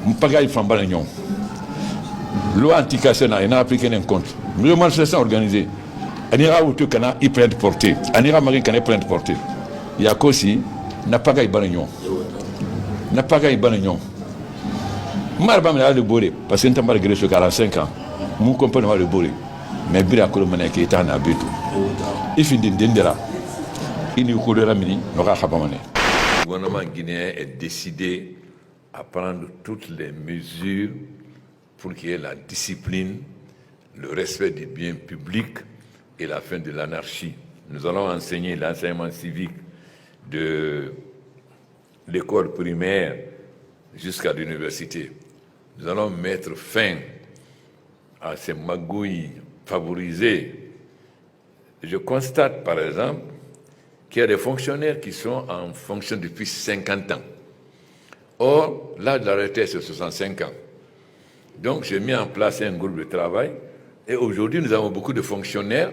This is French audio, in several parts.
Mpaga ifambala nyon. Loi anti-cassena, il n'a appliqué un compte. Le manifestation organisée. On ira où tu canas, il prend portée. On ira marie canal prend portée. Il y a qu'aussi, n'a pas gagné banignon. N'a pas gagné banignon. Marba me le bourré, parce que nous avons malgré ce 45 ans. Mon compagnon le bourré. Mais bien à Colomane qui est en habit. Il finit d'Indera. Il nous coulera mini, n'aura pas mané. Le gouvernement guinéen est décidé à prendre toutes les mesures pour qu'il y ait la discipline, le respect des biens publics et la fin de l'anarchie. Nous allons enseigner l'enseignement civique de l'école primaire jusqu'à l'université. Nous allons mettre fin à ces magouilles favorisées. Je constate par exemple qu'il y a des fonctionnaires qui sont en fonction depuis 50 ans. Or, l'âge de la retraite, c'est 65 ans. Donc, j'ai mis en place un groupe de travail et aujourd'hui, nous avons beaucoup de fonctionnaires.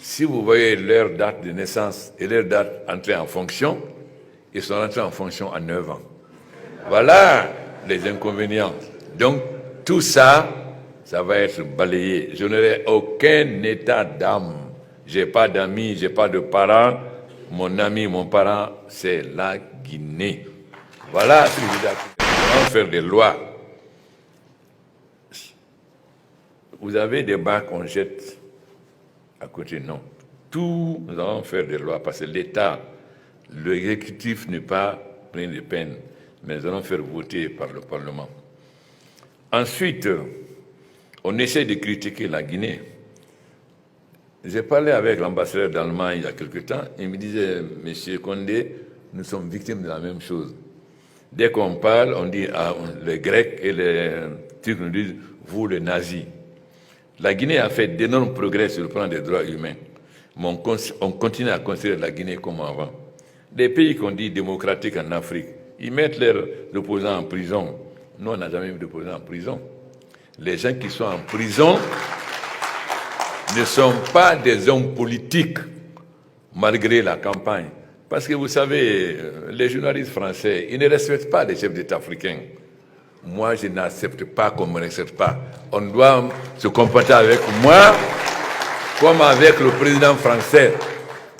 Si vous voyez leur date de naissance et leur date d'entrée en fonction, ils sont entrés en fonction à 9 ans. Voilà les inconvénients. Donc, tout ça, ça va être balayé. Je n'aurai aucun état d'âme. Je n'ai pas d'amis, je n'ai pas de parents. Mon ami, mon parent, c'est la Guinée. Voilà ce que je veux dire. On va faire des lois. Vous avez des bacs qu'on jette à côté, non. Tout, nous allons faire des lois parce que l'État, l'exécutif n'est pas plein de peine, mais nous allons faire voter par le Parlement. Ensuite, on essaie de critiquer la Guinée. J'ai parlé avec l'ambassadeur d'Allemagne il y a quelque temps, il me disait, Monsieur Condé, nous sommes victimes de la même chose. Dès qu'on parle, on dit, les Grecs et les Turcs nous disent, vous les nazis. La Guinée a fait d'énormes progrès sur le plan des droits humains. Mais on continue à considérer la Guinée comme avant. Des pays qu'on dit démocratiques en Afrique, ils mettent leurs opposants en prison. Nous, on n'a jamais mis d'opposants en prison. Les gens qui sont en prison ne sont pas des hommes politiques, malgré la campagne. Parce que vous savez, les journalistes français, ils ne respectent pas les chefs d'État africains. Moi, je n'accepte pas qu'on ne me respecte pas. On doit se comporter avec moi comme avec le président français.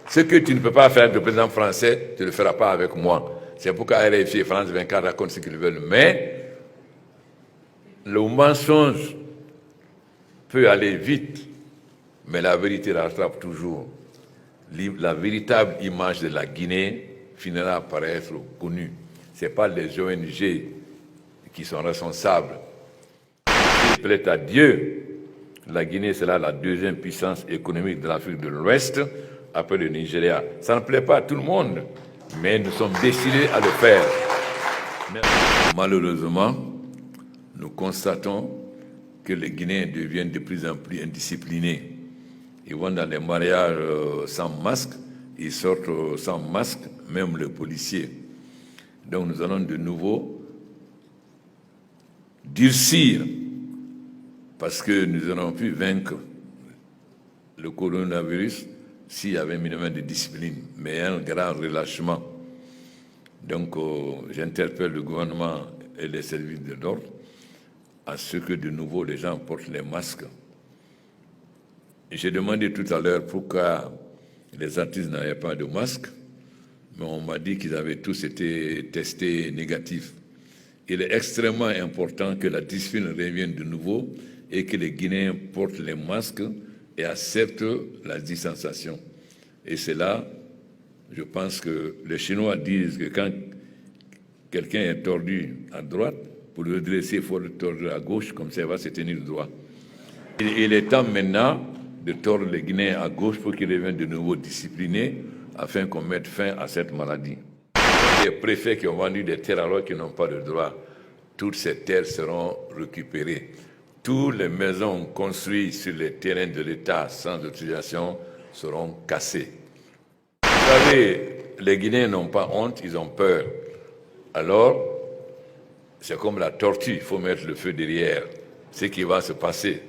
Ce que tu ne peux pas faire avec le président français, tu ne le feras pas avec moi. C'est pourquoi RFI et France 24 racontent ce qu'ils veulent. Mais le mensonge peut aller vite, mais la vérité rattrape toujours. La véritable image de la Guinée finira par être connue. Ce n'est pas les ONG qui sont responsables. S'il plaît à Dieu, la Guinée sera la deuxième puissance économique de l'Afrique de l'Ouest, après le Nigeria. Ça ne plaît pas à tout le monde, mais nous sommes décidés à le faire. Malheureusement, nous constatons que les Guinéens deviennent de plus en plus indisciplinés. Ils vont dans les mariages sans masque, ils sortent sans masque, même les policiers. Donc nous allons de nouveau durcir, parce que nous n'aurons pu vaincre le coronavirus s'il y avait un minimum de discipline, mais un grand relâchement. Donc j'interpelle le gouvernement et les services de l'ordre à ce que de nouveau les gens portent les masques. J'ai demandé tout à l'heure pourquoi les artistes n'avaient pas de masque, mais on m'a dit qu'ils avaient tous été testés négatifs. Il est extrêmement important que la discipline revienne de nouveau et que les Guinéens portent les masques et acceptent la distanciation. Et c'est là, je pense que les Chinois disent que quand quelqu'un est tordu à droite, pour le redresser, il faut le tordre à gauche, comme ça il va se tenir droit. Il est temps maintenant de tordre les Guinéens à gauche pour qu'ils reviennent de nouveau disciplinés afin qu'on mette fin à cette maladie. Les préfets qui ont vendu des terres alors qu'ils n'ont pas de droit, toutes ces terres seront récupérées. Toutes les maisons construites sur les terrains de l'État sans autorisation seront cassées. Vous savez, les Guinéens n'ont pas honte, ils ont peur. Alors, c'est comme la tortue, il faut mettre le feu derrière. Ce qui va se passer.